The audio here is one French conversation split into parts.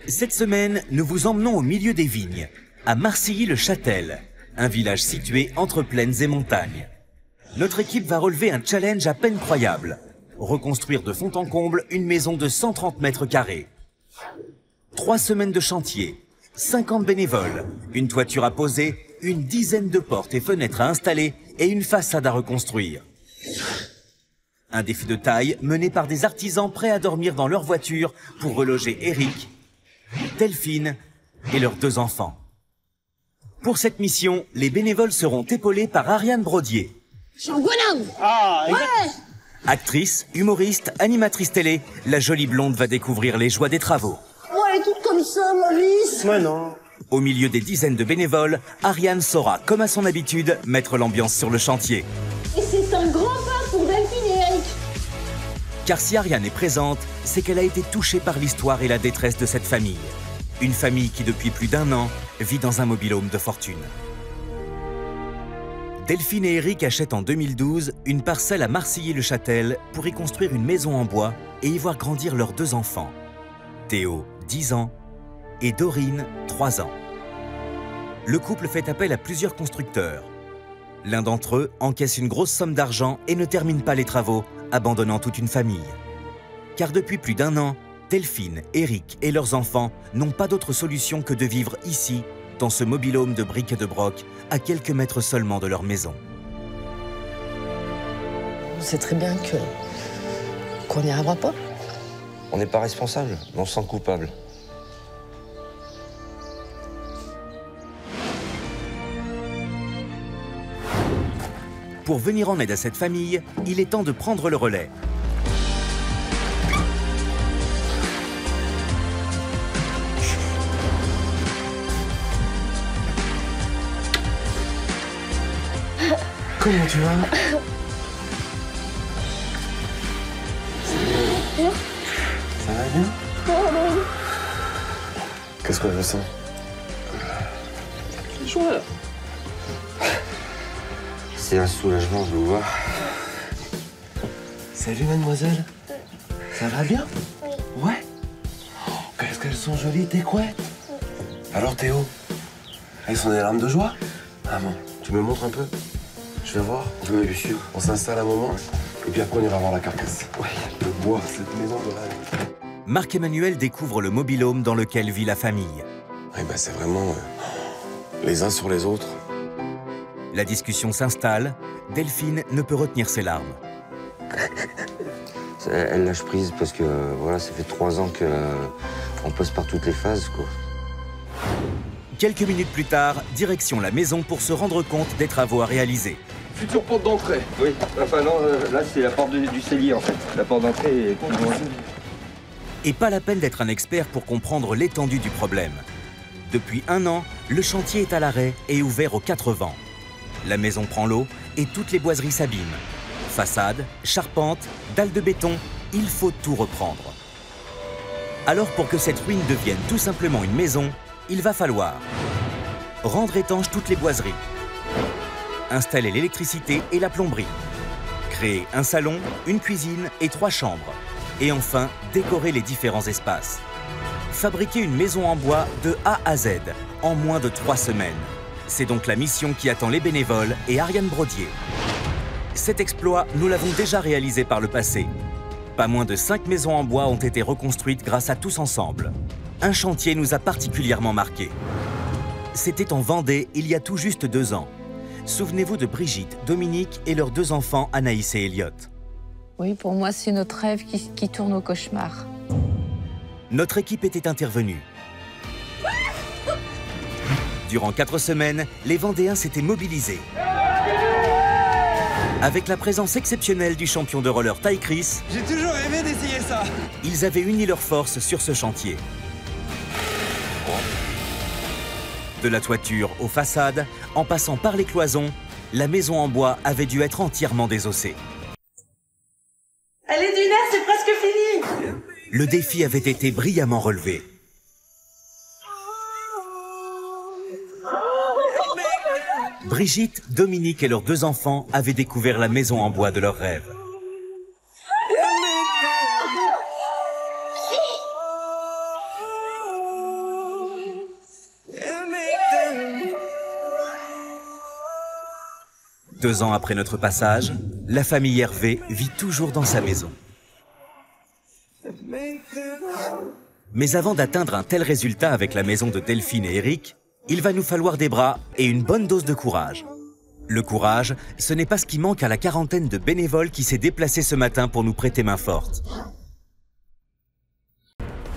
Cette semaine, nous vous emmenons au milieu des vignes, à Marcilly-le-Châtel, un village situé entre plaines et montagnes. Notre équipe va relever un challenge à peine croyable. Reconstruire de fond en comble une maison de 130 mètres carrés. 3 semaines de chantier, 50 bénévoles, une toiture à poser, une dizaine de portes et fenêtres à installer et une façade à reconstruire. Un défi de taille mené par des artisans prêts à dormir dans leur voiture pour reloger Eric, Delphine et leurs 2 enfants. Pour cette mission, les bénévoles seront épaulés par Ariane Brodier. Je suis un bonhomme. Ouais. Actrice, humoriste, animatrice télé, la jolie blonde va découvrir les joies des travaux. Oh, elle est toute comme ça, ma vis. Ouais, non. Au milieu des dizaines de bénévoles, Ariane saura, comme à son habitude, mettre l'ambiance sur le chantier. Et c'est un grand pas pour Delphine et Eric. Car si Ariane est présente, c'est qu'elle a été touchée par l'histoire et la détresse de cette famille. Une famille qui, depuis plus d'1 an, vit dans un mobil-home de fortune. Delphine et Eric achètent en 2012 une parcelle à Marcilly-le-Châtel pour y construire une maison en bois et y voir grandir leurs 2 enfants. Théo, 10 ans, et Dorine, 3 ans. Le couple fait appel à plusieurs constructeurs. L'un d'entre eux encaisse une grosse somme d'argent et ne termine pas les travaux, abandonnant toute une famille. Car depuis plus d'1 an, Delphine, Eric et leurs enfants n'ont pas d'autre solution que de vivre ici, dans ce mobil-home de briques et de broc, à quelques mètres seulement de leur maison. On sait très bien qu'on n'y arrivera pas. On n'est pas responsable, mais on se sent coupable. Pour venir en aide à cette famille, il est temps de prendre le relais. Comment tu vas? Ça va bien? Qu'est-ce qu'on ressent? C'est chaud, là. C'est un soulagement de vous voir. Salut, mademoiselle. Ça va bien? Ouais. Oh, qu'est-ce qu'elles sont jolies, tes couettes. Alors, Théo? Elles sont des larmes de joie? Ah bon, tu me montres un peu? Je vais voir. Oui, bien sûr. On s'installe un moment, et puis après on ira voir la carcasse. Ouais, le bois, cette maison de rêve. Marc-Emmanuel découvre le mobil-home dans lequel vit la famille. Eh ben, c'est vraiment les uns sur les autres. La discussion s'installe, Delphine ne peut retenir ses larmes. Elle lâche prise parce que voilà, ça fait 3 ans qu'on passe par toutes les phases, quoi. Quelques minutes plus tard, direction la maison pour se rendre compte des travaux à réaliser. Future porte d'entrée. Oui, enfin non, là c'est la porte du cellier en fait. La porte d'entrée est... Et pas la peine d'être un expert pour comprendre l'étendue du problème. Depuis 1 an, le chantier est à l'arrêt et ouvert aux 4 vents. La maison prend l'eau et toutes les boiseries s'abîment. Façade, charpente, dalles de béton, il faut tout reprendre. Alors pour que cette ruine devienne tout simplement une maison, il va falloir rendre étanches toutes les boiseries, installer l'électricité et la plomberie, créer un salon, une cuisine et 3 chambres, et enfin décorer les différents espaces. Fabriquer une maison en bois de A à Z en moins de 3 semaines. C'est donc la mission qui attend les bénévoles et Ariane Brodier. Cet exploit, nous l'avons déjà réalisé par le passé. Pas moins de 5 maisons en bois ont été reconstruites grâce à Tous Ensemble. Un chantier nous a particulièrement marqué. C'était en Vendée, il y a tout juste 2 ans. Souvenez-vous de Brigitte, Dominique et leurs 2 enfants, Anaïs et Elliot. Oui, pour moi, c'est notre rêve qui tourne au cauchemar. Notre équipe était intervenue. Durant 4 semaines, les Vendéens s'étaient mobilisés. Avec la présence exceptionnelle du champion de roller Ty Chris, j'ai toujours rêvé d'essayer ça. Ils avaient uni leurs forces sur ce chantier. De la toiture aux façades, en passant par les cloisons, la maison en bois avait dû être entièrement désossée. Elle est d'une heure, c'est presque fini. Le défi avait été brillamment relevé. Brigitte, Dominique et leurs 2 enfants avaient découvert la maison en bois de leurs rêves. 2 ans après notre passage, la famille Hervé vit toujours dans sa maison. Mais avant d'atteindre un tel résultat avec la maison de Delphine et Eric, il va nous falloir des bras et une bonne dose de courage. Le courage, ce n'est pas ce qui manque à la quarantaine de bénévoles qui s'est déplacée ce matin pour nous prêter main forte.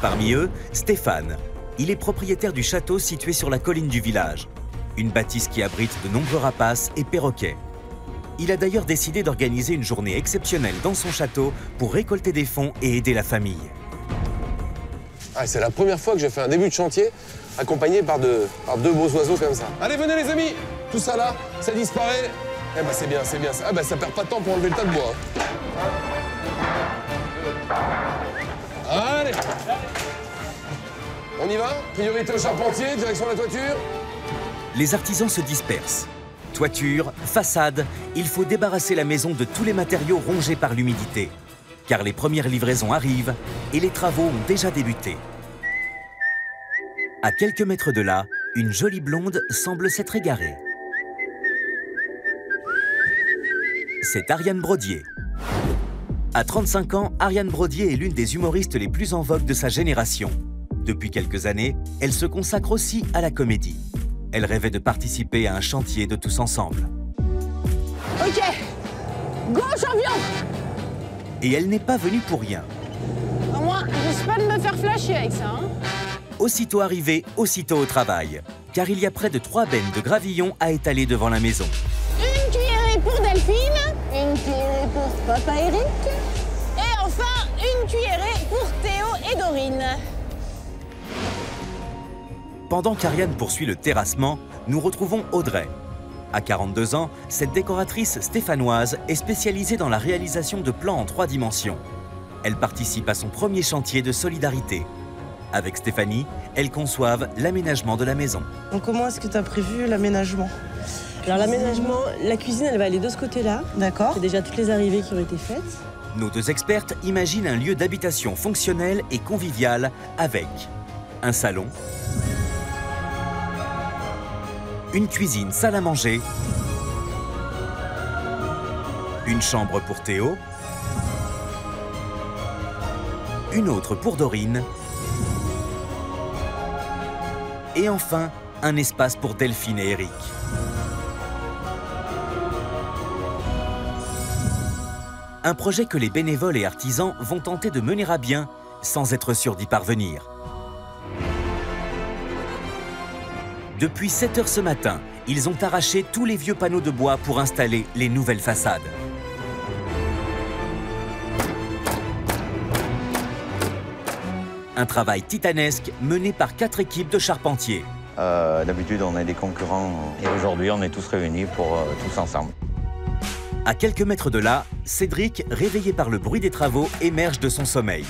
Parmi eux, Stéphane. Il est propriétaire du château situé sur la colline du village. Une bâtisse qui abrite de nombreux rapaces et perroquets. Il a d'ailleurs décidé d'organiser une journée exceptionnelle dans son château pour récolter des fonds et aider la famille. Ah, c'est la première fois que je fais un début de chantier accompagné par deux beaux oiseaux comme ça. Allez, venez les amis. Tout ça là, ça disparaît. Eh ben c'est bien, c'est bien. Ah ben ça perd pas de temps pour enlever le tas de bois. Allez. On y va? Priorité au charpentier, direction la toiture. Les artisans se dispersent. Toiture, façade, il faut débarrasser la maison de tous les matériaux rongés par l'humidité. Car les premières livraisons arrivent et les travaux ont déjà débuté. À quelques mètres de là, une jolie blonde semble s'être égarée. C'est Ariane Brodier. À 35 ans, Ariane Brodier est l'une des humoristes les plus en vogue de sa génération. Depuis quelques années, elle se consacre aussi à la comédie. Elle rêvait de participer à un chantier de tous ensemble. Ok, go champion! Et elle n'est pas venue pour rien. Moi, je risque pas de me faire flasher avec ça, hein. Aussitôt arrivée, aussitôt au travail. Car il y a près de 3 bennes de gravillon à étaler devant la maison. Une cuillerée pour Delphine, une cuillerée pour Papa Eric, et enfin une cuillerée pour Théo et Dorine. Pendant qu'Ariane poursuit le terrassement, nous retrouvons Audrey. À 42 ans, cette décoratrice stéphanoise est spécialisée dans la réalisation de plans en 3 dimensions. Elle participe à son premier chantier de solidarité. Avec Stéphanie, elles conçoivent l'aménagement de la maison. Donc comment est-ce que tu as prévu l'aménagement? Alors l'aménagement, la cuisine, elle va aller de ce côté-là. D'accord. C'est déjà toutes les arrivées qui ont été faites. Nos 2 expertes imaginent un lieu d'habitation fonctionnel et convivial avec un salon, une cuisine salle à manger, une chambre pour Théo, une autre pour Dorine, et enfin, un espace pour Delphine et Eric. Un projet que les bénévoles et artisans vont tenter de mener à bien sans être sûrs d'y parvenir. Depuis 7 heures ce matin, ils ont arraché tous les vieux panneaux de bois pour installer les nouvelles façades. Un travail titanesque mené par 4 équipes de charpentiers. D'habitude, on est des concurrents et aujourd'hui, on est tous réunis pour tous ensemble. À quelques mètres de là, Cédric, réveillé par le bruit des travaux, émerge de son sommeil.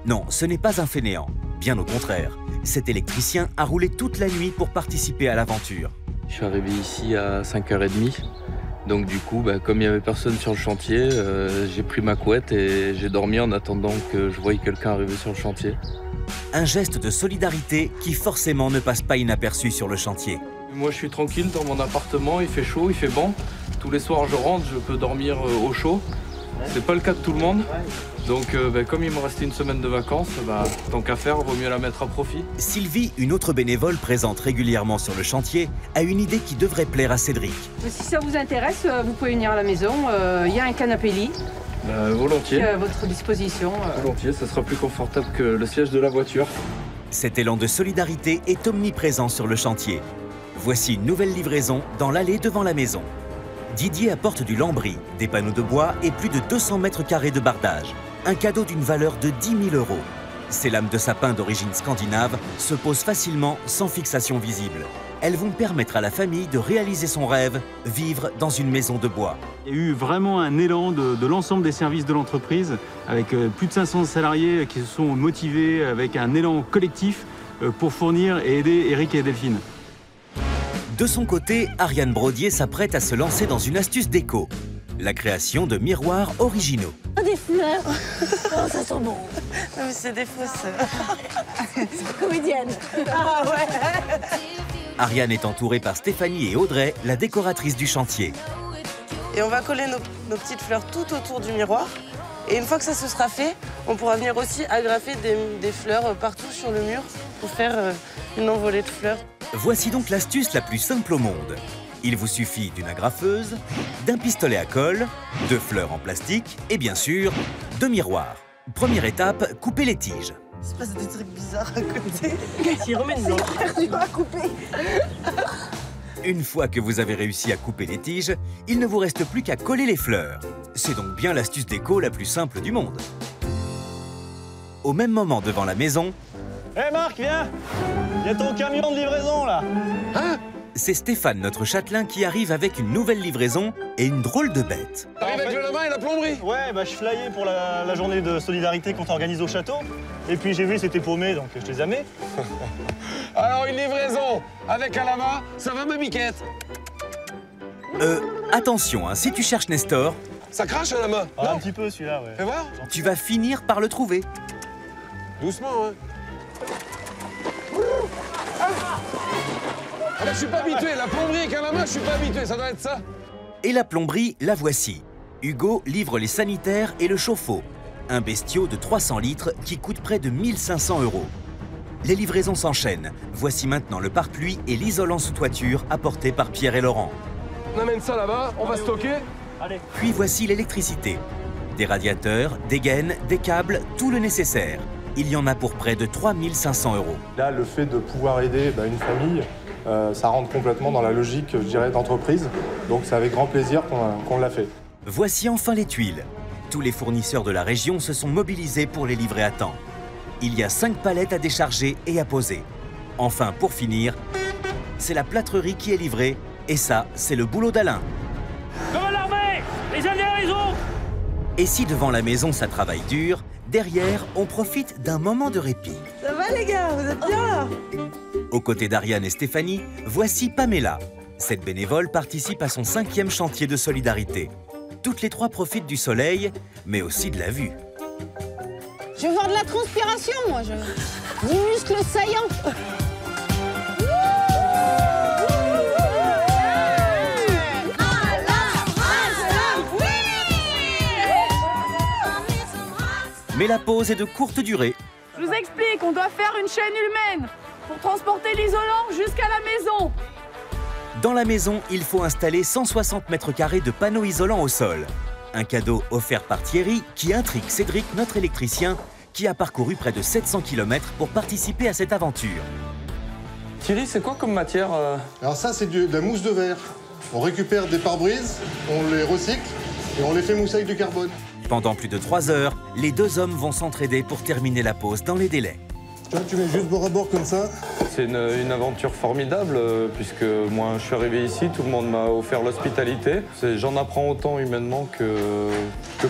Non, ce n'est pas un fainéant, bien au contraire. Cet électricien a roulé toute la nuit pour participer à l'aventure. Je suis arrivé ici à 5h30. Donc du coup, comme il n'y avait personne sur le chantier, j'ai pris ma couette et j'ai dormi en attendant que je voie quelqu'un arriver sur le chantier. Un geste de solidarité qui forcément ne passe pas inaperçu sur le chantier. Moi je suis tranquille dans mon appartement, il fait chaud, il fait bon. Tous les soirs je rentre, je peux dormir au chaud. C'est pas le cas de tout le monde. Donc comme il me restait une semaine de vacances, tant qu'à faire, vaut mieux la mettre à profit. Sylvie, une autre bénévole présente régulièrement sur le chantier, a une idée qui devrait plaire à Cédric. Si ça vous intéresse, vous pouvez venir à la maison. Il y a un canapé lit. Volontiers. À votre disposition. Volontiers, ça sera plus confortable que le siège de la voiture. Cet élan de solidarité est omniprésent sur le chantier. Voici une nouvelle livraison dans l'allée devant la maison. Didier apporte du lambris, des panneaux de bois et plus de 200 mètres carrés de bardage. Un cadeau d'une valeur de 10 000 €. Ces lames de sapin d'origine scandinave se posent facilement sans fixation visible. Elles vont permettre à la famille de réaliser son rêve, vivre dans une maison de bois. Il y a eu vraiment un élan de l'ensemble des services de l'entreprise, avec plus de 500 salariés qui se sont motivés, avec un élan collectif pour fournir et aider Eric et Delphine. De son côté, Ariane Brodier s'apprête à se lancer dans une astuce déco. La création de miroirs originaux. Des fleurs. Oh, ça sent bon. C'est des fausses. Comédienne. Ah ouais. Ariane est entourée par Stéphanie et Audrey, la décoratrice du chantier. Et on va coller nos petites fleurs tout autour du miroir. Et une fois que ça se sera fait, on pourra venir aussi agrafer des fleurs partout sur le mur pour faire une envolée de fleurs. Voici donc l'astuce la plus simple au monde. Il vous suffit d'une agrafeuse, d'un pistolet à colle, de fleurs en plastique et bien sûr, de miroirs. Première étape, couper les tiges. Il se passe des trucs bizarres à côté. S'y remène dedans. Tu vas couper. Une fois que vous avez réussi à couper les tiges, il ne vous reste plus qu'à coller les fleurs. C'est donc bien l'astuce déco la plus simple du monde. Au même moment devant la maison... Hé Marc, viens! Il y a ton camion de livraison là! Hein? C'est Stéphane, notre châtelain, qui arrive avec une nouvelle livraison et une drôle de bête. T'arrives avec le lama et la plomberie? Ouais, bah je flyais pour la journée de solidarité qu'on organise au château. Et puis j'ai vu c'était paumé, donc je les amais. Alors une livraison avec un lama, ça va ma biquette? Attention, hein, si tu cherches Nestor... Ça crache un lama? Ah, un petit peu celui-là, ouais. Fais voir. Tu vas finir par le trouver. Doucement, hein. Ah bah, je suis pas habitué, la plomberie avec un lama, je suis pas habitué, ça doit être ça. Et la plomberie, la voici. Hugo livre les sanitaires et le chauffe-eau. Un bestiau de 300 litres qui coûte près de 1 500 €. Les livraisons s'enchaînent. Voici maintenant le pare-pluie et l'isolant sous toiture apporté par Pierre et Laurent. On amène ça là-bas, on va stocker. Allez. Puis voici l'électricité. Des radiateurs, des gaines, des câbles, tout le nécessaire. Il y en a pour près de 3 500 €. Là, le fait de pouvoir aider une famille, ça rentre complètement dans la logique, je dirais, d'entreprise. Donc c'est avec grand plaisir qu'on l'a fait. Voici enfin les tuiles. Tous les fournisseurs de la région se sont mobilisés pour les livrer à temps. Il y a 5 palettes à décharger et à poser. Enfin, pour finir, c'est la plâtrerie qui est livrée. Et ça, c'est le boulot d'Alain. Comme l'armée! Les Indiens, ils ont! Et si devant la maison ça travaille dur, derrière, on profite d'un moment de répit. Ça va les gars, vous êtes bien là? Aux côtés d'Ariane et Stéphanie, voici Pamela. Cette bénévole participe à son 5e chantier de solidarité. Toutes les 3 profitent du soleil, mais aussi de la vue. Je veux voir de la transpiration, moi. Du muscle saillant. Mais la pause est de courte durée. Je vous explique, on doit faire une chaîne humaine pour transporter l'isolant jusqu'à la maison. Dans la maison, il faut installer 160 mètres carrés de panneaux isolants au sol. Un cadeau offert par Thierry qui intrigue Cédric, notre électricien, qui a parcouru près de 700 km pour participer à cette aventure. Thierry, c'est quoi comme matière Alors ça, c'est de la mousse de verre. On récupère des pare-brises, on les recycle et on les fait mousser avec du carbone. Pendant plus de 3 heures, les 2 hommes vont s'entraider pour terminer la pause dans les délais. Tu mets juste bord à bord comme ça. C'est une aventure formidable puisque moi je suis arrivé ici, tout le monde m'a offert l'hospitalité. J'en apprends autant humainement que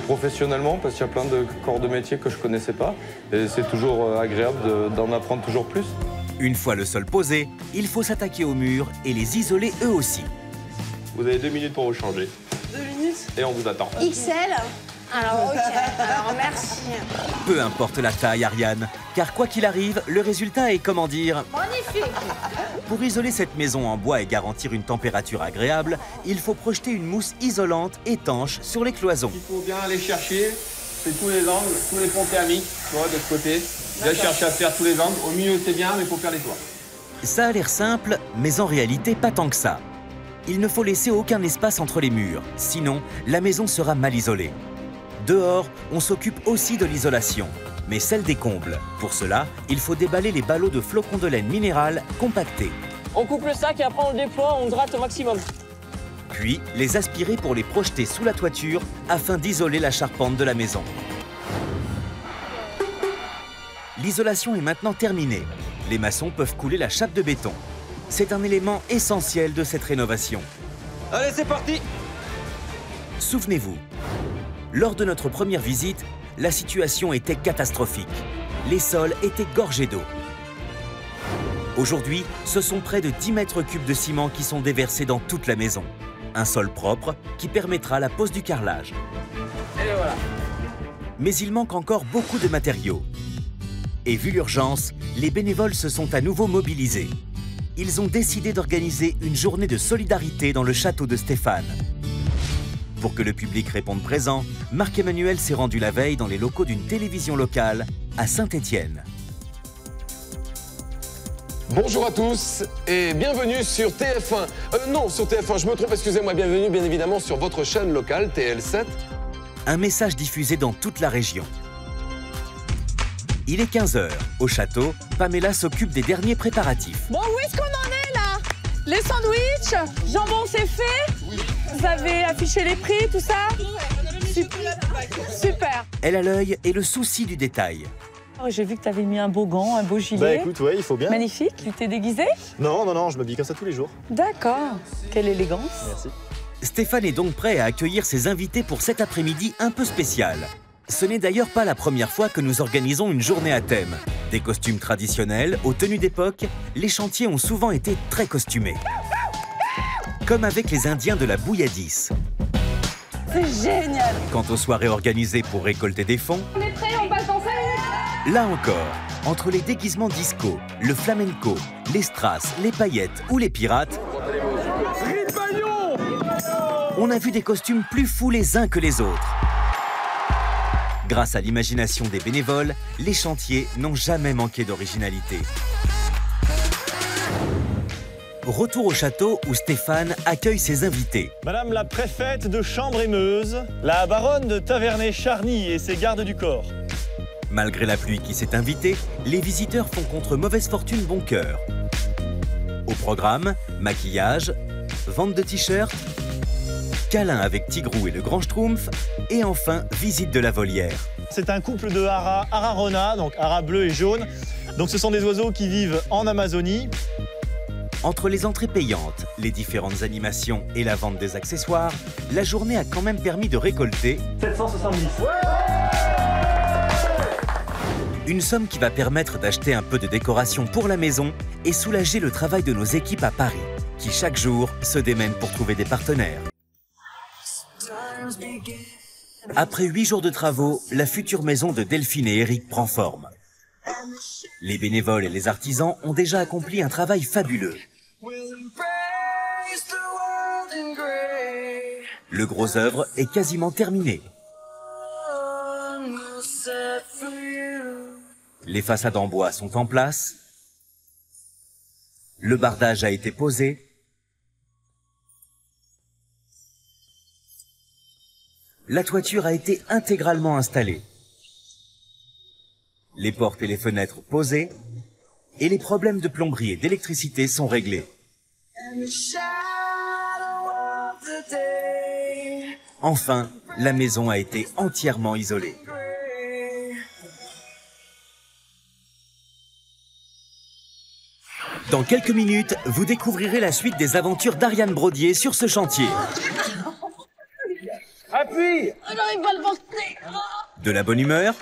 professionnellement parce qu'il y a plein de corps de métier que je connaissais pas. Et c'est toujours agréable d'en apprendre toujours plus. Une fois le sol posé, il faut s'attaquer aux murs et les isoler eux aussi. Vous avez 2 minutes pour vous changer. 2 minutes? Et on vous attend. XL. Alors, ok. Alors, merci. Peu importe la taille, Ariane, car quoi qu'il arrive, le résultat est, comment dire... Magnifique. Pour isoler cette maison en bois et garantir une température agréable, il faut projeter une mousse isolante étanche sur les cloisons. Il faut bien aller chercher, c'est tous les angles, tous les ponts thermiques, tu vois, de ce côté. Bien chercher à faire tous les angles. Au milieu, c'est bien, mais il faut faire les toits. Ça a l'air simple, mais en réalité, pas tant que ça. Il ne faut laisser aucun espace entre les murs, sinon la maison sera mal isolée. Dehors, on s'occupe aussi de l'isolation, mais celle des combles. Pour cela, il faut déballer les ballots de flocons de laine minérale compactés. On coupe le sac et après on le déploie, on gratte au maximum. Puis, les aspirer pour les projeter sous la toiture afin d'isoler la charpente de la maison. L'isolation est maintenant terminée. Les maçons peuvent couler la chape de béton. C'est un élément essentiel de cette rénovation. Allez, c'est parti! Souvenez-vous, lors de notre première visite, la situation était catastrophique. Les sols étaient gorgés d'eau. Aujourd'hui, ce sont près de 10 mètres cubes de ciment qui sont déversés dans toute la maison. Un sol propre qui permettra la pose du carrelage. Et voilà. Mais il manque encore beaucoup de matériaux. Et vu l'urgence, les bénévoles se sont à nouveau mobilisés. Ils ont décidé d'organiser une journée de solidarité dans le château de Stéphane. Pour que le public réponde présent, Marc-Emmanuel s'est rendu la veille dans les locaux d'une télévision locale à Saint-Étienne. Bonjour à tous et bienvenue sur TF1. Non, sur TF1, je me trompe, excusez-moi, bienvenue bien évidemment sur votre chaîne locale TL7. Un message diffusé dans toute la région. Il est 15 h. Au château, Pamela s'occupe des derniers préparatifs. Bon, où est-ce qu'on en est là? Les sandwichs, jambon c'est fait? Oui. Vous avez affiché les prix, tout ça? Super. Elle a l'œil et le souci du détail. Oh, j'ai vu que tu avais mis un beau gant, un beau gilet. Bah écoute, ouais, il faut bien. Magnifique. Tu t'es déguisé? Non, je m'habille comme ça tous les jours. D'accord. Quelle élégance. Merci. Stéphane est donc prêt à accueillir ses invités pour cet après-midi un peu spécial. Ce n'est d'ailleurs pas la première fois que nous organisons une journée à thème. Des costumes traditionnels aux tenues d'époque, les chantiers ont souvent été très costumés. Comme avec les Indiens de la Bouilladisse. C'est génial. Quant aux soirées organisées pour récolter des fonds, On est prêts, on passe dans 5 minutes. là encore, entre les déguisements disco, le flamenco, les strass, les paillettes ou les pirates, on a vu des costumes plus fous les uns que les autres. Grâce à l'imagination des bénévoles, les chantiers n'ont jamais manqué d'originalité. Retour au château où Stéphane accueille ses invités. Madame la préfète de Chambre-et-Meuse, la baronne de Tavernay-Charny et ses gardes du corps. Malgré la pluie qui s'est invitée, les visiteurs font contre mauvaise fortune bon cœur. Au programme, maquillage, vente de t-shirts, câlin avec Tigrou et le Grand Schtroumpf, et enfin, visite de la volière. C'est un couple de haras ararona, donc haras bleu et jaune. Donc ce sont des oiseaux qui vivent en Amazonie. Entre les entrées payantes, les différentes animations et la vente des accessoires, la journée a quand même permis de récolter 770. Une somme qui va permettre d'acheter un peu de décoration pour la maison et soulager le travail de nos équipes à Paris, qui chaque jour se démènent pour trouver des partenaires. Après 8 jours de travaux, la future maison de Delphine et Eric prend forme. Les bénévoles et les artisans ont déjà accompli un travail fabuleux. Le gros œuvre est quasiment terminé. Les façades en bois sont en place. Le bardage a été posé. La toiture a été intégralement installée. Les portes et les fenêtres posées, et les problèmes de plomberie et d'électricité sont réglés. Enfin, la maison a été entièrement isolée. Dans quelques minutes, vous découvrirez la suite des aventures d'Ariane Brodier sur ce chantier. Appuie! J'arrive pas à le porter. De la bonne humeur,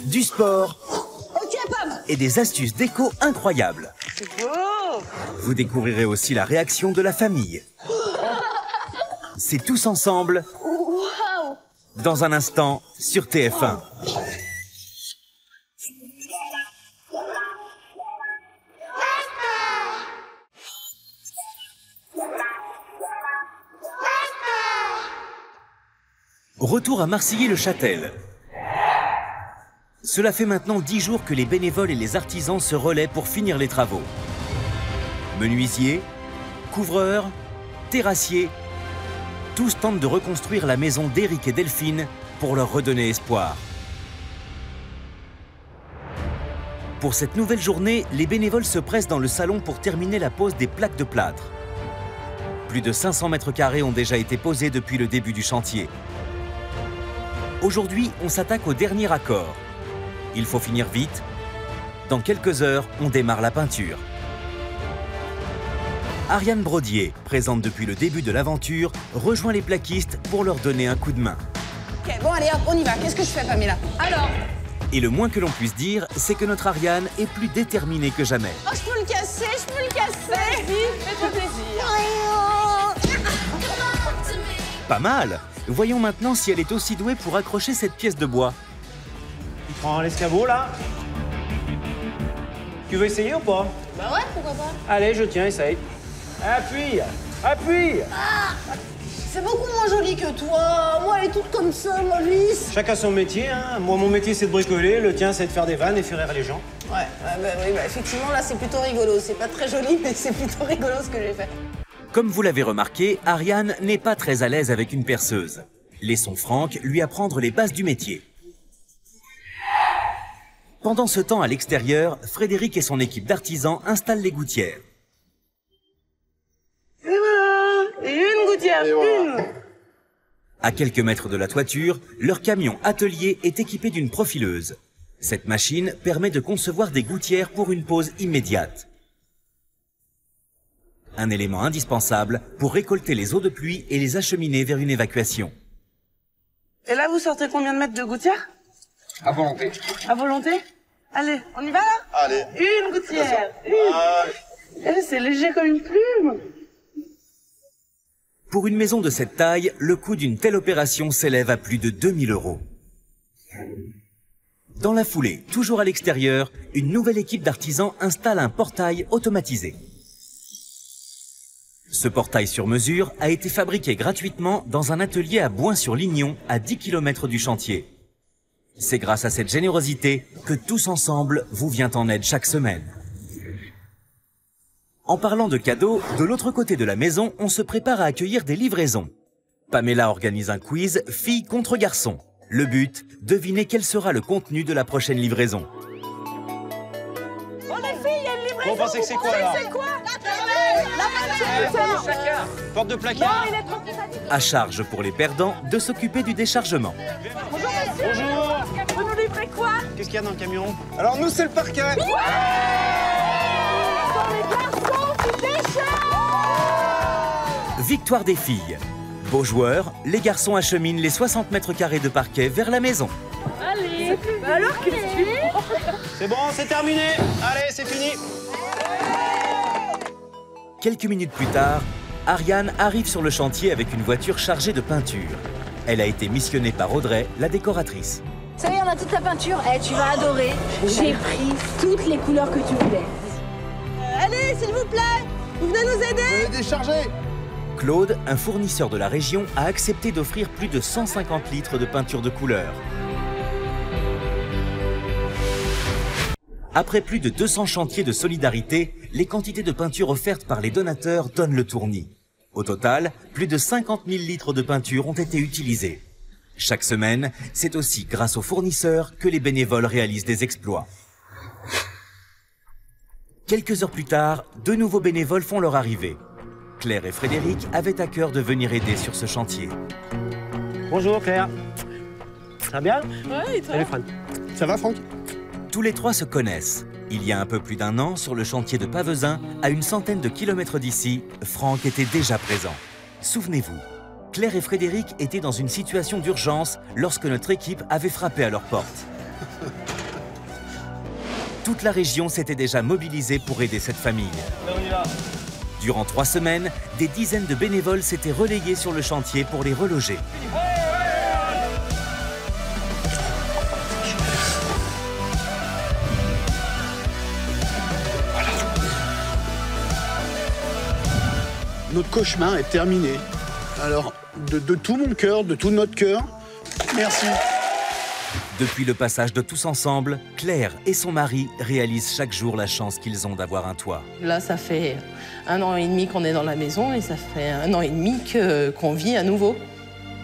du sport et des astuces déco incroyables. C'est beau. Vous découvrirez aussi la réaction de la famille. C'est tous ensemble, dans un instant, sur TF1. Retour à Marcilly-le-Châtel. Cela fait maintenant 10 jours que les bénévoles et les artisans se relaient pour finir les travaux. Menuisiers, couvreurs, terrassiers, tous tentent de reconstruire la maison d'Éric et Delphine pour leur redonner espoir. Pour cette nouvelle journée, les bénévoles se pressent dans le salon pour terminer la pose des plaques de plâtre. Plus de 500 mètres carrés ont déjà été posés depuis le début du chantier. Aujourd'hui, on s'attaque au dernier accord. Il faut finir vite. Dans quelques heures, on démarre la peinture. Ariane Brodier, présente depuis le début de l'aventure, rejoint les plaquistes pour leur donner un coup de main. Ok, bon allez hop, on y va. Qu'est-ce que je fais, Pamela? Alors? Et le moins que l'on puisse dire, c'est que notre Ariane est plus déterminée que jamais. Oh, je peux le casser, je peux le casser. Vas-y, fais-toi plaisir. Pas mal! Voyons maintenant si elle est aussi douée pour accrocher cette pièce de bois. Tu prends l'escabeau là. Tu veux essayer ou pas? Bah ouais, pourquoi pas. Allez, je tiens, essaye. Appuie! Appuie! Ah, C'est beaucoup moins joli que toi. Moi, elle est toute comme ça, ma vis. Chacun son métier, hein. Moi, mon métier, c'est de bricoler. Le tien, c'est de faire des vannes et faire rire les gens. Ouais, oui, effectivement, là, c'est plutôt rigolo. C'est pas très joli, mais c'est plutôt rigolo ce que j'ai fait. Comme vous l'avez remarqué, Ariane n'est pas très à l'aise avec une perceuse. Laissons Franck lui apprendre les bases du métier. Pendant ce temps, à l'extérieur, Frédéric et son équipe d'artisans installent les gouttières. Et voilà, et une gouttière, une. À quelques mètres de la toiture, leur camion atelier est équipé d'une profileuse. Cette machine permet de concevoir des gouttières pour une pose immédiate. Un élément indispensable pour récolter les eaux de pluie et les acheminer vers une évacuation. Et là, vous sortez combien de mètres de gouttière? À volonté. À volonté? Allez, on y va là? Allez. Une gouttière, une. C'est léger comme une plume. Pour une maison de cette taille, le coût d'une telle opération s'élève à plus de 2000 €. Dans la foulée, toujours à l'extérieur, une nouvelle équipe d'artisans installe un portail automatisé. Ce portail sur mesure a été fabriqué gratuitement dans un atelier à Boin-sur-Lignon, à 10 km du chantier. C'est grâce à cette générosité que Tous Ensemble vous vient en aide chaque semaine. En parlant de cadeaux, de l'autre côté de la maison, on se prépare à accueillir des livraisons. Pamela organise un quiz filles contre garçons. Le but, deviner quel sera le contenu de la prochaine livraison. Oh les filles, il y a une livraison. Vous pensez que c'est quoi alors? C'est quoi? La peinture. Porte de placard. Non, il est trop petit. À charge pour les perdants de s'occuper du déchargement. Bonjour monsieur. Bonjour. Vous nous livrez quoi? Qu'est-ce qu'il y a dans le camion? Alors nous, c'est le parquet. Victoire des filles. Beaux joueurs, les garçons acheminent les 60 mètres carrés de parquet vers la maison. Allez. Alors qu'est-ce que tu fais? C'est bon, c'est terminé. Allez, c'est fini. Quelques minutes plus tard, Ariane arrive sur le chantier avec une voiture chargée de peinture. Elle a été missionnée par Audrey, la décoratrice. Ça y est, on a toute la peinture. Tu vas adorer. J'ai pris toutes les couleurs que tu voulais. Allez, s'il vous plaît, vous venez nous aider? Décharger. Claude, un fournisseur de la région, a accepté d'offrir plus de 150 litres de peinture de couleur. Après plus de 200 chantiers de solidarité, les quantités de peinture offertes par les donateurs donnent le tournis. Au total, plus de 50 000 litres de peinture ont été utilisés. Chaque semaine, c'est aussi grâce aux fournisseurs que les bénévoles réalisent des exploits. Quelques heures plus tard, deux nouveaux bénévoles font leur arrivée. Claire et Frédéric avaient à cœur de venir aider sur ce chantier. Bonjour Claire. Ça va bien? Ouais, et toi? Salut Fran. Ça va Franck? Tous les trois se connaissent. Il y a un peu plus d'un an, sur le chantier de Pavezin, à une centaine de kilomètres d'ici, Franck était déjà présent. Souvenez-vous, Claire et Frédéric étaient dans une situation d'urgence lorsque notre équipe avait frappé à leur porte. Toute la région s'était déjà mobilisée pour aider cette famille. Durant 3 semaines, des dizaines de bénévoles s'étaient relayés sur le chantier pour les reloger. Notre cauchemar est terminé. Alors, de tout mon cœur, de tout notre cœur, merci. Depuis le passage de Tous Ensemble, Claire et son mari réalisent chaque jour la chance qu'ils ont d'avoir un toit. Là, ça fait 1 an et demi qu'on est dans la maison et ça fait 1 an et demi qu'on vit à nouveau.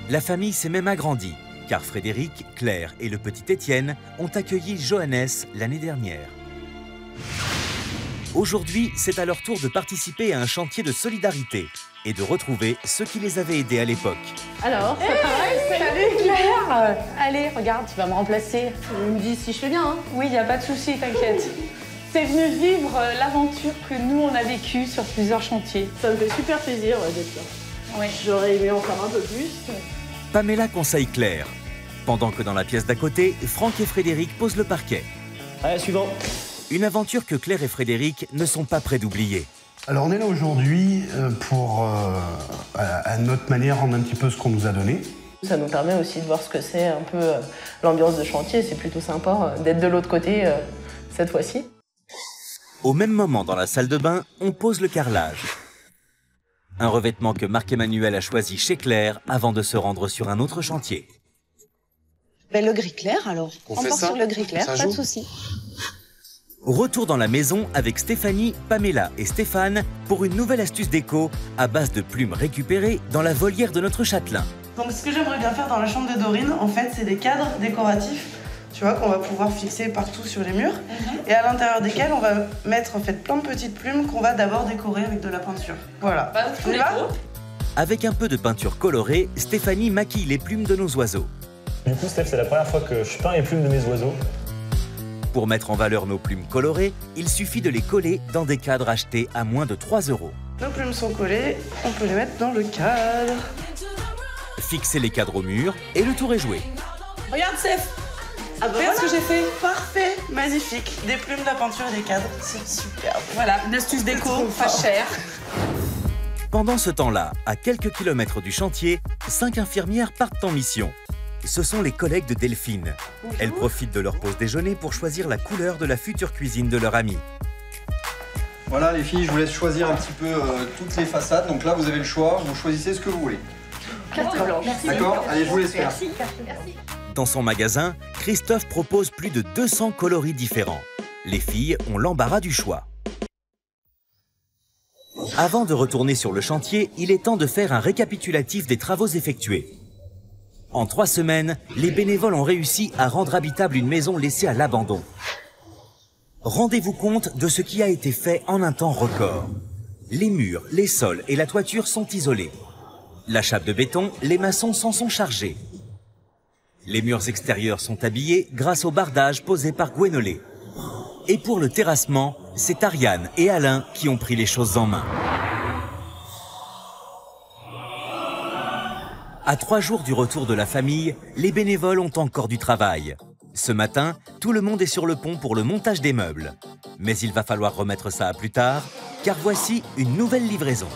La famille s'est même agrandie, car Frédéric, Claire et le petit Étienne ont accueilli Johannes l'année dernière. Aujourd'hui, c'est à leur tour de participer à un chantier de solidarité et de retrouver ceux qui les avaient aidés à l'époque. Alors, ça travaille? Salut Claire. Allez, regarde, tu vas me remplacer. Tu me dis si je fais bien, hein? Oui, il n'y a pas de souci, t'inquiète. T'es venu vivre l'aventure que nous, on a vécue sur plusieurs chantiers. Ça me fait super plaisir d'être là. Oui. J'aurais aimé en faire un peu plus. Pamela conseille Claire. Pendant que dans la pièce d'à côté, Franck et Frédéric posent le parquet. Allez, suivant. Une aventure que Claire et Frédéric ne sont pas prêts d'oublier. Alors on est là aujourd'hui pour, à notre manière, rendre un petit peu ce qu'on nous a donné. Ça nous permet aussi de voir ce que c'est un peu l'ambiance de chantier. C'est plutôt sympa d'être de l'autre côté cette fois-ci. Au même moment, dans la salle de bain, on pose le carrelage. Un revêtement que Marc-Emmanuel a choisi chez Claire avant de se rendre sur un autre chantier. Ben, le gris clair alors. On part fait ça sur le gris clair, Ça pas de joue souci. Retour dans la maison avec Stéphanie, Pamela et Stéphane pour une nouvelle astuce déco à base de plumes récupérées dans la volière de notre châtelain. Donc ce que j'aimerais bien faire dans la chambre de Dorine, en fait, c'est des cadres décoratifs, tu vois, qu'on va pouvoir fixer partout sur les murs. Et à l'intérieur desquels on va mettre en fait plein de petites plumes qu'on va d'abord décorer avec de la peinture. Voilà. On y va ? Avec un peu de peinture colorée, Stéphanie maquille les plumes de nos oiseaux. Du coup, Steph, c'est la première fois que je peins les plumes de mes oiseaux. Pour mettre en valeur nos plumes colorées, il suffit de les coller dans des cadres achetés à moins de 3 €. Nos plumes sont collées, on peut les mettre dans le cadre. Fixez les cadres au mur et le tour est joué. Regarde, Steph. Ah bah Regarde ce que j'ai fait. Parfait, magnifique. Des plumes, de la peinture et des cadres, c'est superbe. Voilà, une astuce déco, pas cher. Pendant ce temps-là, à quelques kilomètres du chantier, 5 infirmières partent en mission. Ce sont les collègues de Delphine. Elles profitent de leur pause déjeuner pour choisir la couleur de la future cuisine de leur amie. Voilà les filles, je vous laisse choisir un petit peu toutes les façades. Donc là, vous avez le choix, vous choisissez ce que vous voulez. Carte blanche. D'accord ? Allez, je vous laisse faire. Merci. Dans son magasin, Christophe propose plus de 200 coloris différents. Les filles ont l'embarras du choix. Avant de retourner sur le chantier, il est temps de faire un récapitulatif des travaux effectués. En 3 semaines, les bénévoles ont réussi à rendre habitable une maison laissée à l'abandon. Rendez-vous compte de ce qui a été fait en un temps record. Les murs, les sols et la toiture sont isolés. La chape de béton, les maçons s'en sont chargés. Les murs extérieurs sont habillés grâce au bardage posé par Gwenolé. Et pour le terrassement, c'est Ariane et Alain qui ont pris les choses en main. À 3 jours du retour de la famille, les bénévoles ont encore du travail. Ce matin, tout le monde est sur le pont pour le montage des meubles. Mais il va falloir remettre ça à plus tard, car voici une nouvelle livraison.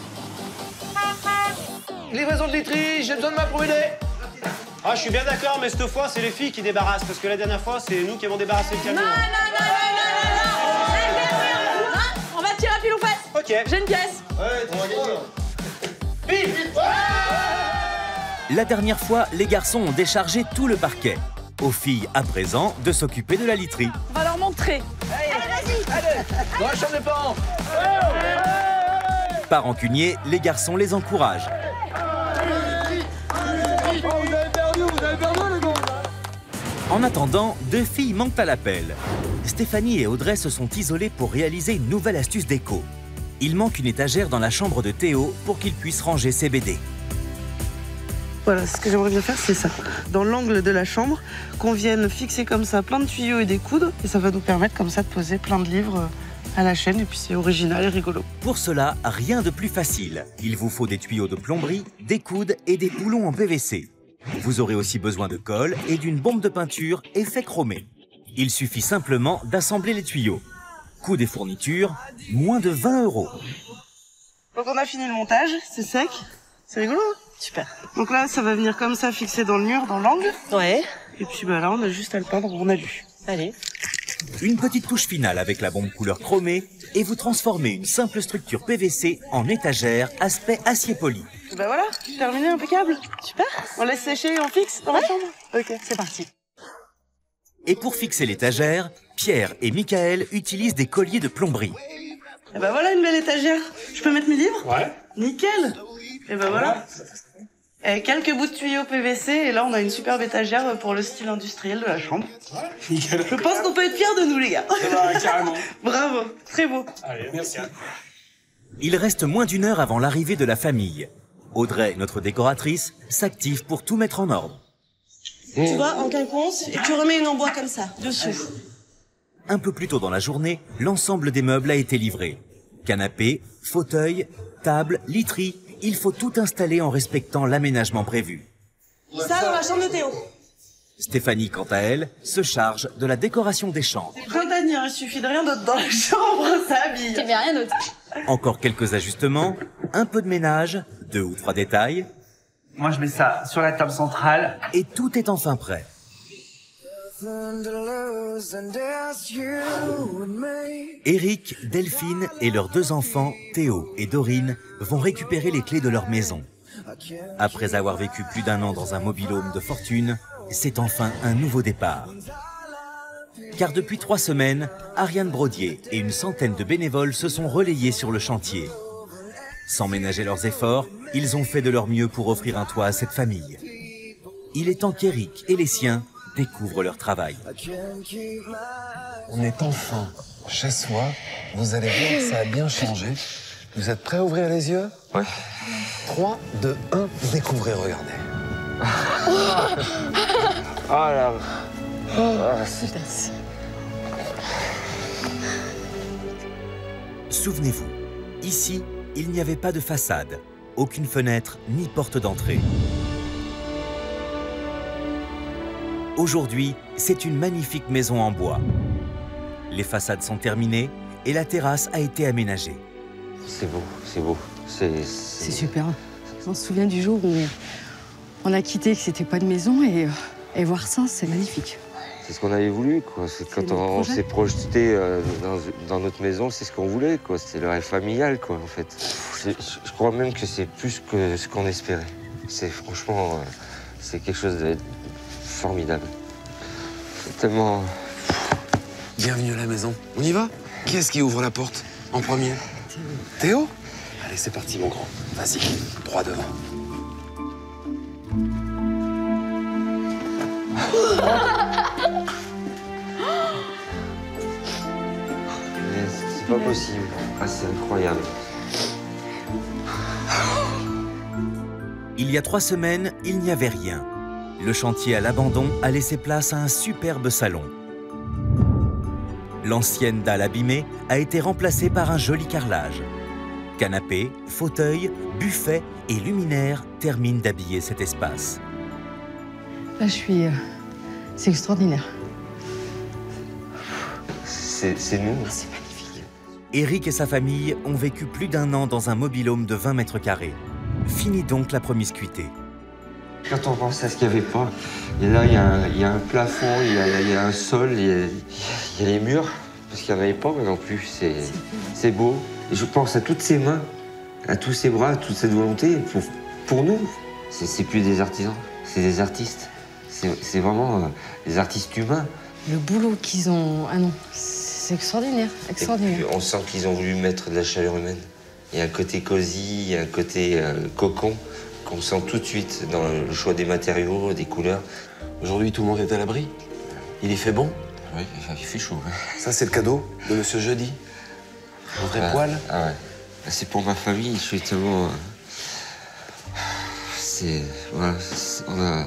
Livraison de literie, j'ai besoin de m'approuver. Ah, je suis bien d'accord, mais cette fois, c'est les filles qui débarrassent, parce que la dernière fois, c'est nous qui avons débarrassé le camion. Non. On va tirer à pile ou face. Ok. J'ai une pièce. Ouais, tu vas gagner. Pile. La dernière fois, les garçons ont déchargé tout le parquet. Aux filles, à présent, de s'occuper de la literie. On va leur montrer. Allez, allez. Dans la chambre des parents. Par rancunier, les garçons les encouragent. Vous avez perdu, les gars. En attendant, 2 filles manquent à l'appel. Stéphanie et Audrey se sont isolées pour réaliser une nouvelle astuce déco. Il manque une étagère dans la chambre de Théo pour qu'il puisse ranger ses BD. Voilà, ce que j'aimerais bien faire, c'est ça. Dans l'angle de la chambre, qu'on vienne fixer comme ça plein de tuyaux et des coudes. Et ça va nous permettre comme ça de poser plein de livres à la chaîne. Et puis c'est original et rigolo. Pour cela, rien de plus facile. Il vous faut des tuyaux de plomberie, des coudes et des boulons en PVC. Vous aurez aussi besoin de colle et d'une bombe de peinture effet chromé. Il suffit simplement d'assembler les tuyaux. Coût des fournitures, moins de 20 €. Donc on a fini le montage, c'est sec. C'est rigolo, hein ? Super. Donc là, ça va venir comme ça, fixé dans le mur, dans l'angle. Ouais. Et puis bah là, on a juste à le peindre, on a lu. Allez. Une petite touche finale avec la bombe couleur chromée et vous transformez une simple structure PVC en étagère aspect acier poli. Bah voilà, terminé, impeccable. Super. On laisse sécher et on fixe dans la chambre. Ok, c'est parti. Et pour fixer l'étagère, Pierre et Michael utilisent des colliers de plomberie. Et bah voilà une belle étagère. Je peux mettre mes livres ? Ouais. Nickel. Et bah voilà. Et quelques bouts de tuyaux PVC et là on a une superbe étagère pour le style industriel de la chambre. Nickel. Je pense qu'on peut être fiers de nous les gars. Carrément. Bravo, très beau. Allez, merci. Il reste moins d'1 heure avant l'arrivée de la famille. Audrey, notre décoratrice, s'active pour tout mettre en ordre. Tu vois, en quinconce, et tu remets une en bois comme ça, dessous. Un peu plus tôt dans la journée, l'ensemble des meubles a été livré. Canapé, fauteuil, table, literie, il faut tout installer en respectant l'aménagement prévu. Ça dans la chambre de Théo. Stéphanie, quant à elle, se charge de la décoration des chambres. Printanière, il suffit de rien d'autre dans la chambre, ça habille. Tu bien rien d'autre. Encore quelques ajustements, un peu de ménage, 2 ou 3 détails. Moi, je mets ça sur la table centrale. Et tout est enfin prêt. Eric, Delphine et leurs 2 enfants, Théo et Dorine, vont récupérer les clés de leur maison. Après avoir vécu plus d'1 an dans un mobil-home de fortune, c'est enfin un nouveau départ. Car depuis 3 semaines, Ariane Brodier et une centaine de bénévoles se sont relayés sur le chantier. Sans ménager leurs efforts, ils ont fait de leur mieux pour offrir un toit à cette famille. Il est temps qu'Eric et les siens découvrent leur travail. On est enfin chez soi. Vous allez voir, ça a bien changé. Vous êtes prêts à ouvrir les yeux? Ouais. 3, 2, 1, découvrez, regardez. Ah là. Souvenez-vous, ici, il n'y avait pas de façade, aucune fenêtre ni porte d'entrée. Aujourd'hui, c'est une magnifique maison en bois. Les façades sont terminées et la terrasse a été aménagée. C'est beau, c'est beau. C'est super. On se souvient du jour où on a quitté, que c'était pas de maison, et voir ça, c'est magnifique. C'est ce qu'on avait voulu, quoi. C'est quand on s'est projeté dans notre maison, c'est ce qu'on voulait, quoi. C'était le rêve familial, quoi, en fait. Je crois même que c'est plus que ce qu'on espérait. C'est franchement, c'est quelque chose de formidable. C'est tellement... Bienvenue à la maison. On y va? Qui est-ce qui ouvre la porte en premier? Théo? Allez, c'est parti, mon grand. Vas-y, droit devant. C'est pas possible. Ah, c'est incroyable. Il y a 3 semaines, il n'y avait rien. Le chantier à l'abandon a laissé place à un superbe salon. L'ancienne dalle abîmée a été remplacée par un joli carrelage. Canapé, fauteuil, buffet et luminaire terminent d'habiller cet espace. Là, je suis... c'est extraordinaire. C'est nous. C'est magnifique. Eric et sa famille ont vécu plus d'1 an dans un mobil-home de 20 mètres carrés. Fini donc la promiscuité. Quand on pense à ce qu'il n'y avait pas, et là, il y a un plafond, il y a un sol, il y a les murs, parce qu'il n'y en avait pas non plus. C'est beau. Et je pense à toutes ces mains, à tous ces bras, à toute cette volonté. Pour nous, c'est plus des artisans, c'est des artistes. C'est vraiment des artistes humains. Le boulot qu'ils ont... Ah non, c'est extraordinaire, extraordinaire. Et puis, on sent qu'ils ont voulu mettre de la chaleur humaine. Il y a un côté cosy, il y a un côté cocon qu'on sent tout de suite dans le choix des matériaux, des couleurs. Aujourd'hui, tout le monde est à l'abri. Il y fait bon? Oui, il fait chaud. Ouais. Ça, c'est le cadeau de Monsieur Jeudi. Un vrai poil. Ah ouais. C'est pour ma famille, je suis tellement... Voilà, on a...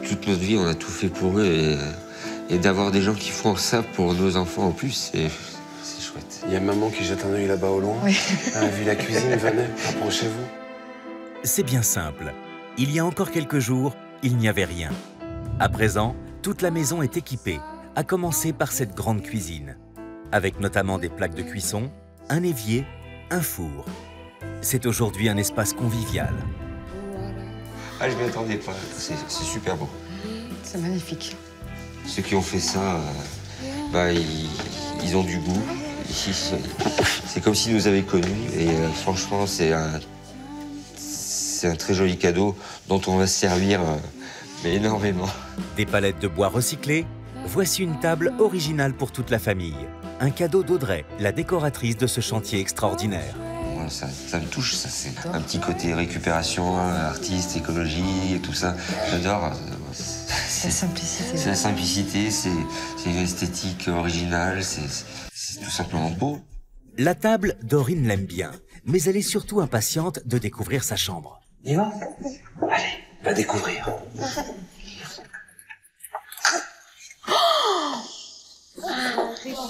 Toute notre vie, on a tout fait pour eux et d'avoir des gens qui font ça pour nos enfants en plus, c'est chouette. Il y a maman qui jette un œil là-bas au loin. Oui. Elle a vu la cuisine, venez, approchez-vous. C'est bien simple. Il y a encore quelques jours, il n'y avait rien. À présent, toute la maison est équipée, à commencer par cette grande cuisine, avec notamment des plaques de cuisson, un évier, un four. C'est aujourd'hui un espace convivial. Ah, je m'y attendais pas. C'est super beau. C'est magnifique. Ceux qui ont fait ça, ils ont du goût. C'est comme s'ils nous avaient connus. Et franchement, c'est un très joli cadeau dont on va se servir mais énormément. Des palettes de bois recyclées, voici une table originale pour toute la famille. Un cadeau d'Audrey, la décoratrice de ce chantier extraordinaire. Ça me touche, ça. C'est un petit côté récupération, artiste, écologie et tout ça. J'adore. C'est la simplicité. C'est la simplicité, c'est une esthétique originale, c'est tout simplement beau. La table, Dorine l'aime bien, mais elle est surtout impatiente de découvrir sa chambre. Y va? Allez, va découvrir.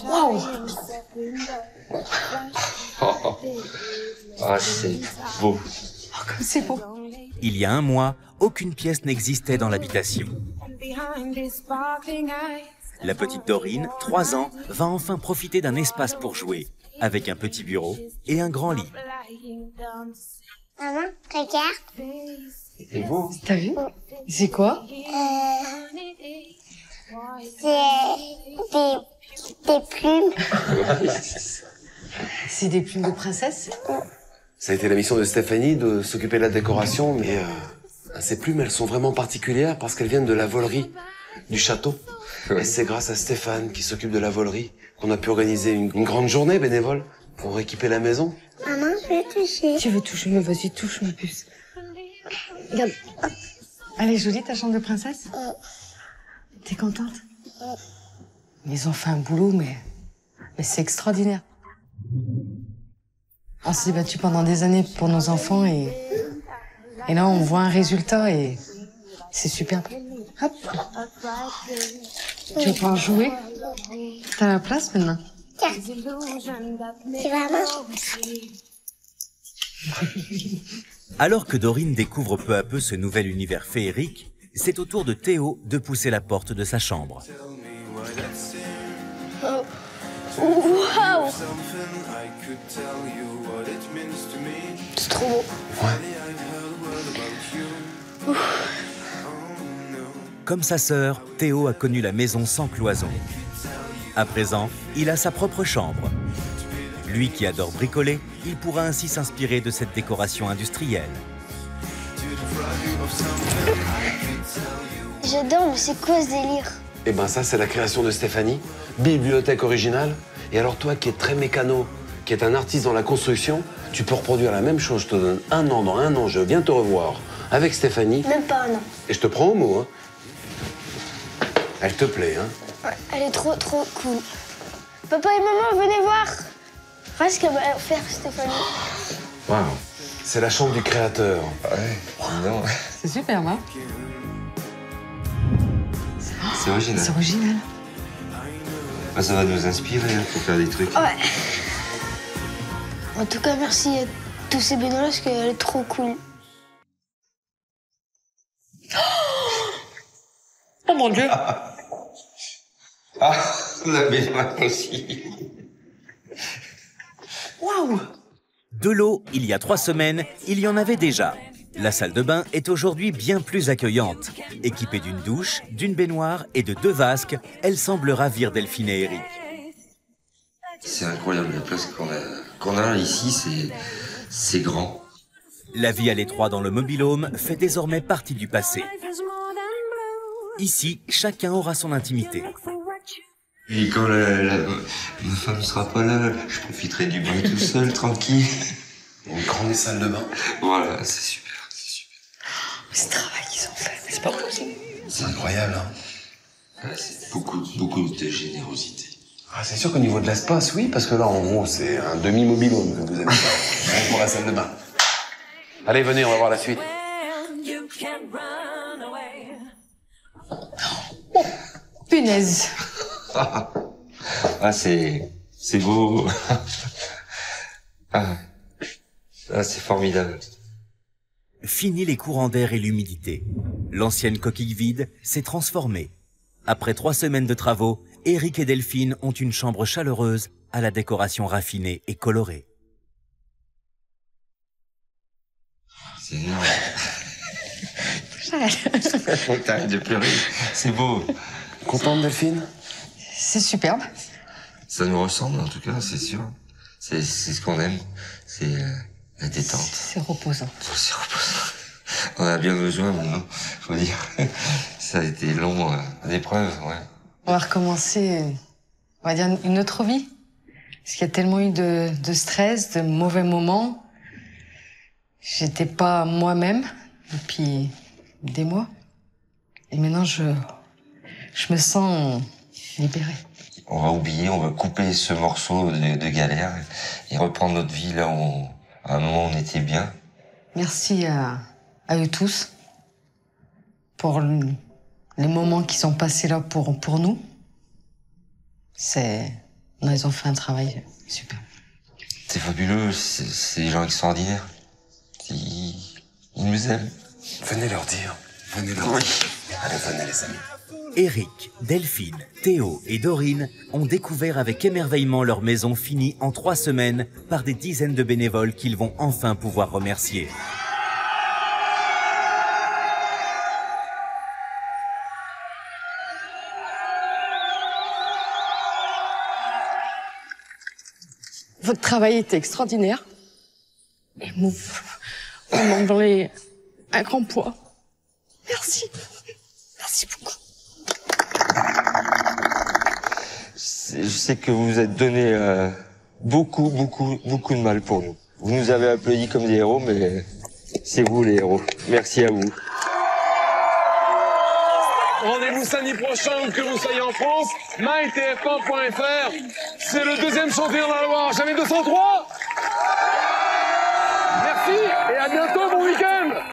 Waouh! Ah, c'est beau. Oh, comme c'est beau. Il y a 1 mois, aucune pièce n'existait dans l'habitation. La petite Dorine, 3 ans, va enfin profiter d'un espace pour jouer, avec un petit bureau et un grand lit. Maman, regarde. C'est beau. T'as vu? C'est quoi? C'est des plumes de princesse? Ça a été la mission de Stéphanie de s'occuper de la décoration, mais ces plumes, elles sont vraiment particulières parce qu'elles viennent de la volerie du château. Et c'est grâce à Stéphane qui s'occupe de la volerie qu'on a pu organiser une grande journée bénévole pour équiper la maison. Maman, je vais toucher. Tu veux toucher? Mais vas-y, touche, ma puce. Regarde. Elle est jolie, ta chambre de princesse? T'es contente? Ils ont fait un boulot, mais c'est extraordinaire. On s'est battu pendant des années pour nos enfants et là, on voit un résultat et c'est super. Hop. Tu vas pouvoir jouer? T'as la place maintenant? Tiens. Tu vas, maman? Alors que Dorine découvre peu à peu ce nouvel univers féerique, c'est au tour de Théo de pousser la porte de sa chambre. Waouh! C'est trop beau. Comme sa sœur, Théo a connu la maison sans cloison. À présent, il a sa propre chambre. Lui qui adore bricoler, il pourra ainsi s'inspirer de cette décoration industrielle. J'adore, mais c'est quoi ce délire? Eh ben ça, c'est la création de Stéphanie, bibliothèque originale. Et alors toi qui es très mécano, qui est un artiste dans la construction, tu peux reproduire la même chose. Je te donne un an, dans un an, je viens te revoir avec Stéphanie. Même pas un an. Et je te prends au mot, hein. Elle te plaît, hein. Ouais, elle est trop cool. Papa et maman, venez voir. Regarde ce qu'elle va faire, Stéphanie. Waouh. C'est la chambre du créateur. Ouais, non. C'est super, hein? C'est original. C'est original. Ah, ça va nous inspirer hein, pour faire des trucs. Ouais. En tout cas, merci à tous ces bénévoles parce qu'elle est trop cool. Oh mon Dieu! Ah, la baignoire aussi. Waouh! De l'eau, il y a 3 semaines, il y en avait déjà. La salle de bain est aujourd'hui bien plus accueillante. Équipée d'une douche, d'une baignoire et de 2 vasques, elle semble ravir Delphine et Eric. C'est incroyable, la place qu'on a ici, c'est grand. La vie à l'étroit dans le mobil-home fait désormais partie du passé. Ici, chacun aura son intimité. Et quand ma femme ne sera pas là, je profiterai du bain tout seul, tranquille. Une grande salle de bain. Voilà, c'est super, c'est super. Ce travail qu'ils ont fait, c'est pas possible. C'est incroyable, hein. Ouais, c'est beaucoup de générosité. Ah, c'est sûr qu'au niveau de l'espace, oui, parce que là, en gros, c'est un demi-mobil-home que vous avez fait. Rien pour la salle de bain. Allez, venez, on va voir la suite. Punaise. Ah, c'est beau. Ah, c'est formidable. Fini les courants d'air et l'humidité. L'ancienne coquille vide s'est transformée. Après 3 semaines de travaux, Eric et Delphine ont une chambre chaleureuse à la décoration raffinée et colorée. C'est énorme. T'arrêtes de pleurer, c'est beau. Contente, Delphine? C'est superbe. Ça nous ressemble en tout cas, c'est sûr. C'est ce qu'on aime, c'est la détente. C'est reposant. C'est reposant. On a bien besoin maintenant, faut dire. Ça a été long, d'épreuves, ouais. On va recommencer, on va dire, une autre vie. Parce qu'il y a tellement eu de stress, de mauvais moments. J'étais pas moi-même depuis des mois. Et maintenant, je me sens libérée. On va oublier, on va couper ce morceau de galère et reprendre notre vie là où, à un moment, on était bien. Merci à eux tous pour les moments qui sont passés là pour nous. Ils ont fait un travail super. C'est fabuleux, c'est des gens extraordinaires. Ils nous aiment. Venez leur dire. Venez leur dire. Allez, venez les amis. Eric, Delphine, Théo et Dorine ont découvert avec émerveillement leur maison finie en 3 semaines par des dizaines de bénévoles qu'ils vont enfin pouvoir remercier. Votre travail était extraordinaire. Et vous m'enlevez un grand poids. Merci. Merci beaucoup. Je sais que vous vous êtes donné beaucoup de mal pour nous. Vous nous avez applaudis comme des héros, mais c'est vous les héros. Merci à vous. Rendez-vous samedi prochain, que vous soyez en France, mytf1.fr. C'est le deuxième champion de la Loire, jamais 203. Merci et à bientôt, bon week-end.